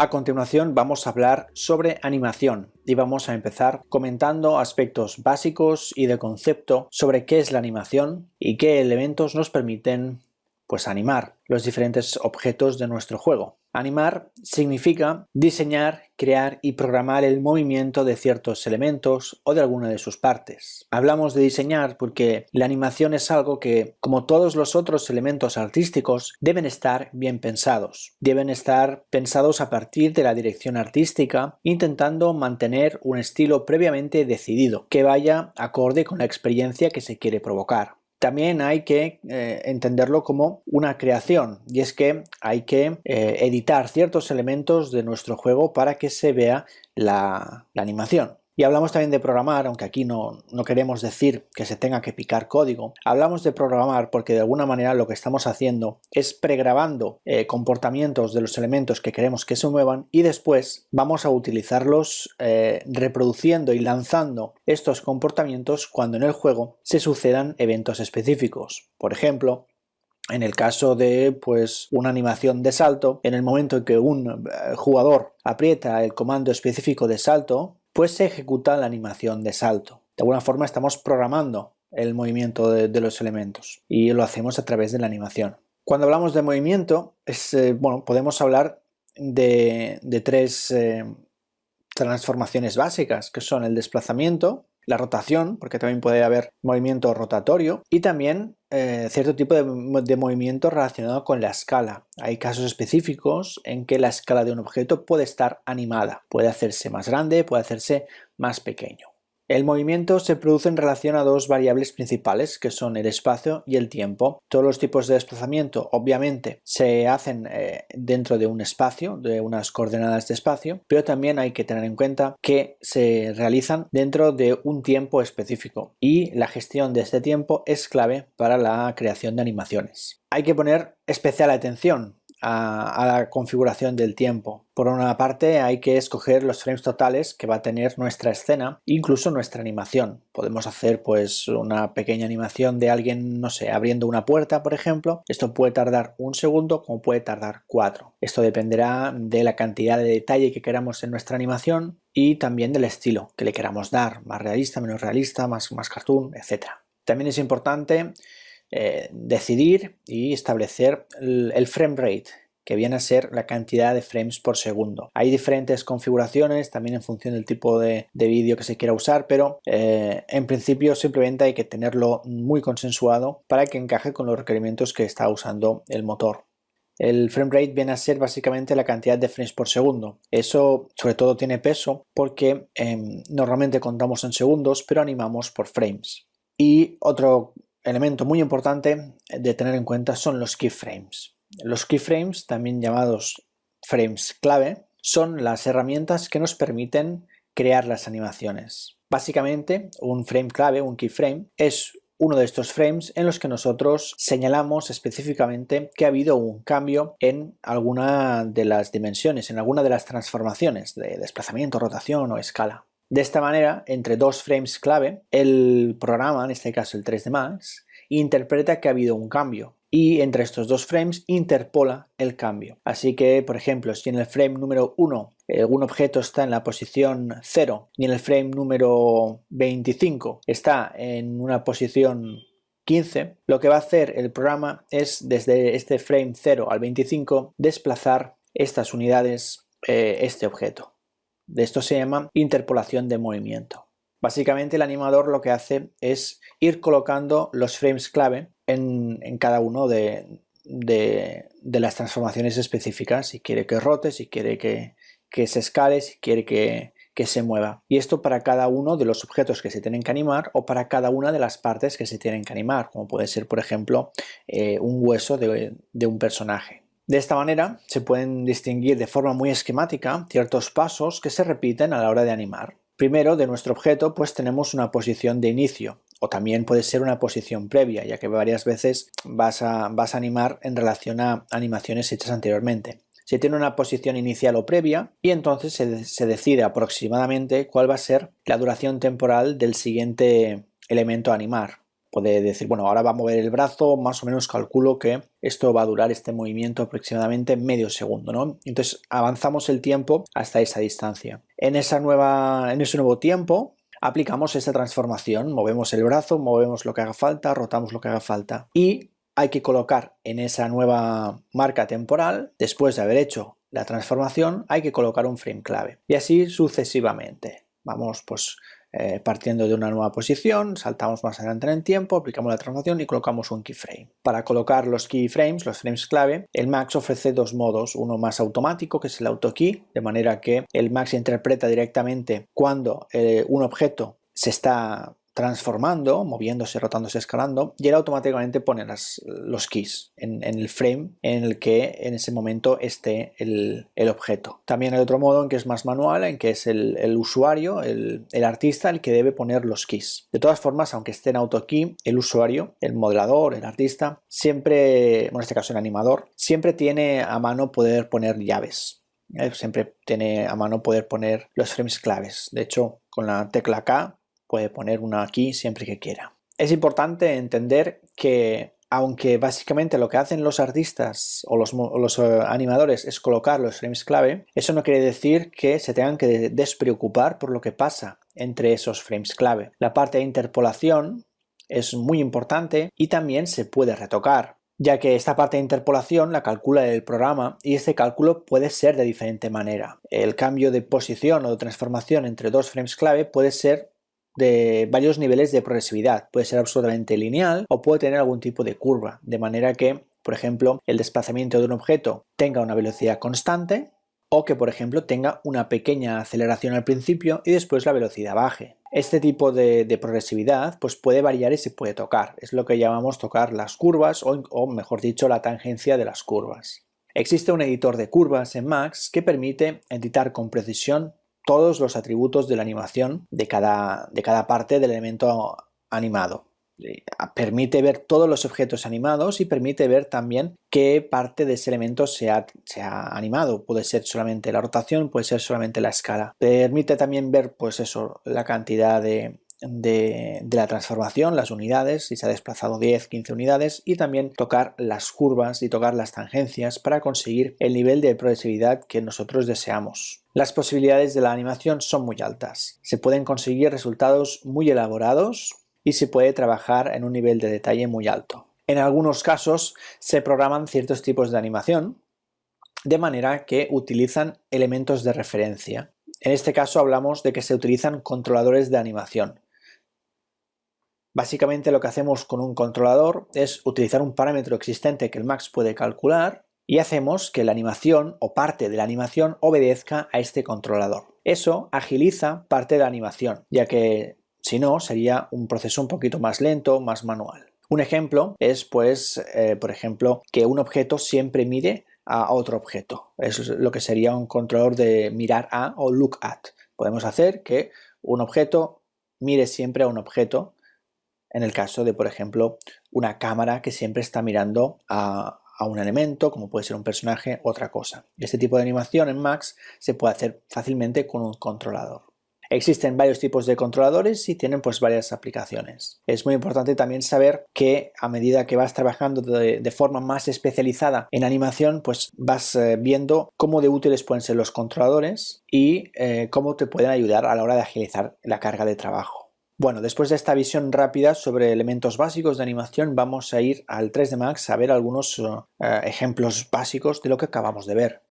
A continuación vamos a hablar sobre animación y vamos a empezar comentando aspectos básicos y de concepto sobre qué es la animación y qué elementos nos permiten animar los diferentes objetos de nuestro juego. Animar significa diseñar, crear y programar el movimiento de ciertos elementos o de alguna de sus partes. Hablamos de diseñar porque la animación es algo que, como todos los otros elementos artísticos, deben estar bien pensados. Deben estar pensados a partir de la dirección artística, intentando mantener un estilo previamente decidido, que vaya acorde con la experiencia que se quiere provocar. También hay que entenderlo como una creación, y es que hay que editar ciertos elementos de nuestro juego para que se vea la animación. Y hablamos también de programar, aunque aquí no queremos decir que se tenga que picar código. Hablamos de programar porque de alguna manera lo que estamos haciendo es pregrabando comportamientos de los elementos que queremos que se muevan y después vamos a utilizarlos reproduciendo y lanzando estos comportamientos cuando en el juego se sucedan eventos específicos. Por ejemplo, en el caso de una animación de salto, en el momento en que un jugador aprieta el comando específico de salto, pues se ejecuta la animación de salto. De alguna forma estamos programando el movimiento de los elementos y lo hacemos a través de la animación. Cuando hablamos de movimiento, podemos hablar de tres transformaciones básicas, que son el desplazamiento, la rotación, porque también puede haber movimiento rotatorio, y también cierto tipo de movimiento relacionado con la escala. Hay casos específicos en que la escala de un objeto puede estar animada, puede hacerse más grande, puede hacerse más pequeño. El movimiento se produce en relación a dos variables principales, que son el espacio y el tiempo. Todos los tipos de desplazamiento obviamente se hacen dentro de un espacio, de unas coordenadas de espacio, pero también hay que tener en cuenta que se realizan dentro de un tiempo específico y la gestión de este tiempo es clave para la creación de animaciones. Hay que poner especial atención a la configuración del tiempo. Por una parte hay que escoger los frames totales que va a tener nuestra escena, incluso nuestra animación. Podemos hacer una pequeña animación de alguien, no sé, abriendo una puerta, por ejemplo. Esto puede tardar 1 segundo como puede tardar 4. Esto dependerá de la cantidad de detalle que queramos en nuestra animación y también del estilo que le queramos dar, más realista, menos realista, más cartoon, etc. También es importante decidir y establecer el frame rate, que viene a ser la cantidad de frames por segundo. Hay diferentes configuraciones también en función del tipo de vídeo que se quiera usar, pero en principio simplemente hay que tenerlo muy consensuado para que encaje con los requerimientos que está usando el motor. El frame rate viene a ser básicamente la cantidad de frames por segundo. Eso sobre todo tiene peso porque normalmente contamos en segundos, pero animamos por frames. Y otro elemento muy importante de tener en cuenta son los keyframes. Los keyframes, también llamados frames clave, son las herramientas que nos permiten crear las animaciones. Básicamente, un frame clave, un keyframe, es uno de estos frames en los que nosotros señalamos específicamente que ha habido un cambio en alguna de las dimensiones, en alguna de las transformaciones de desplazamiento, rotación o escala. De esta manera, entre dos frames clave, el programa, en este caso el 3D Max, interpreta que ha habido un cambio y entre estos dos frames interpola el cambio. Así que, por ejemplo, si en el frame número 1 un objeto está en la posición 0 y en el frame número 25 está en una posición 15, lo que va a hacer el programa es desde este frame 0 al 25 desplazar estas unidades, este objeto. De esto se llama interpolación de movimiento. Básicamente el animador lo que hace es ir colocando los frames clave en cada uno de las transformaciones específicas, si quiere que rote, si quiere que se escale, si quiere que se mueva. Y esto para cada uno de los objetos que se tienen que animar o para cada una de las partes que se tienen que animar, como puede ser, por ejemplo, un hueso de un personaje. De esta manera se pueden distinguir de forma muy esquemática ciertos pasos que se repiten a la hora de animar. Primero, de nuestro objeto tenemos una posición de inicio, o también puede ser una posición previa, ya que varias veces vas a animar en relación a animaciones hechas anteriormente. Se tiene una posición inicial o previa y entonces se decide aproximadamente cuál va a ser la duración temporal del siguiente elemento a animar. Puede decir, bueno, ahora va a mover el brazo, más o menos calculo que esto va a durar este movimiento aproximadamente medio segundo, ¿no? Entonces avanzamos el tiempo hasta esa distancia. En ese nuevo tiempo aplicamos esta transformación, movemos el brazo, movemos lo que haga falta, rotamos lo que haga falta y hay que colocar en esa nueva marca temporal, después de haber hecho la transformación, hay que colocar un frame clave y así sucesivamente. Vamos pues partiendo de una nueva posición, saltamos más adelante en el tiempo, aplicamos la transformación y colocamos un keyframe. Para colocar los keyframes, los frames clave, el Max ofrece dos modos, uno más automático que es el AutoKey, de manera que el Max interpreta directamente cuando un objeto se está transformando, moviéndose, rotándose, escalando, y él automáticamente pone los keys en el frame en el que en ese momento esté el objeto. También hay otro modo en que es más manual, en que es el usuario, el artista, el que debe poner los keys. De todas formas, aunque esté en AutoKey, el usuario, el modelador, el artista, siempre, en este caso el animador, siempre tiene a mano poder poner llaves. Siempre tiene a mano poder poner los frames claves. De hecho, con la tecla K puede poner una key siempre que quiera. Es importante entender que aunque básicamente lo que hacen los artistas o los animadores es colocar los frames clave, eso no quiere decir que se tengan que despreocupar por lo que pasa entre esos frames clave. La parte de interpolación es muy importante y también se puede retocar, ya que esta parte de interpolación la calcula el programa y este cálculo puede ser de diferente manera. El cambio de posición o de transformación entre dos frames clave puede ser de varios niveles de progresividad. Puede ser absolutamente lineal o puede tener algún tipo de curva, de manera que, por ejemplo, el desplazamiento de un objeto tenga una velocidad constante o que, por ejemplo, tenga una pequeña aceleración al principio y después la velocidad baje. Este tipo de progresividad pues puede variar y se puede tocar. Es lo que llamamos tocar las curvas o mejor dicho, la tangencia de las curvas. Existe un editor de curvas en Max que permite editar con precisión todos los atributos de la animación de cada parte del elemento animado. Permite ver todos los objetos animados y permite ver también qué parte de ese elemento se ha animado. Puede ser solamente la rotación, puede ser solamente la escala. Permite también ver pues eso, la cantidad de la transformación, las unidades, si se ha desplazado 10, 15 unidades, y también tocar las curvas y tocar las tangencias para conseguir el nivel de progresividad que nosotros deseamos. Las posibilidades de la animación son muy altas. Se pueden conseguir resultados muy elaborados y se puede trabajar en un nivel de detalle muy alto. En algunos casos se programan ciertos tipos de animación de manera que utilizan elementos de referencia. En este caso hablamos de que se utilizan controladores de animación. Básicamente lo que hacemos con un controlador es utilizar un parámetro existente que el Max puede calcular y hacemos que la animación o parte de la animación obedezca a este controlador. Eso agiliza parte de la animación, ya que si no sería un proceso un poquito más lento, más manual. Un ejemplo es pues, por ejemplo, que un objeto siempre mire a otro objeto. Eso es lo que sería un controlador de mirar a o look at. Podemos hacer que un objeto mire siempre a un objeto, en el caso de, por ejemplo, una cámara que siempre está mirando a un elemento, como puede ser un personaje, otra cosa. Este tipo de animación en Max se puede hacer fácilmente con un controlador. Existen varios tipos de controladores y tienen pues varias aplicaciones. Es muy importante también saber que a medida que vas trabajando de forma más especializada en animación, pues vas viendo cómo de útiles pueden ser los controladores y cómo te pueden ayudar a la hora de agilizar la carga de trabajo. Bueno, después de esta visión rápida sobre elementos básicos de animación, vamos a ir al 3D Max a ver algunos ejemplos básicos de lo que acabamos de ver.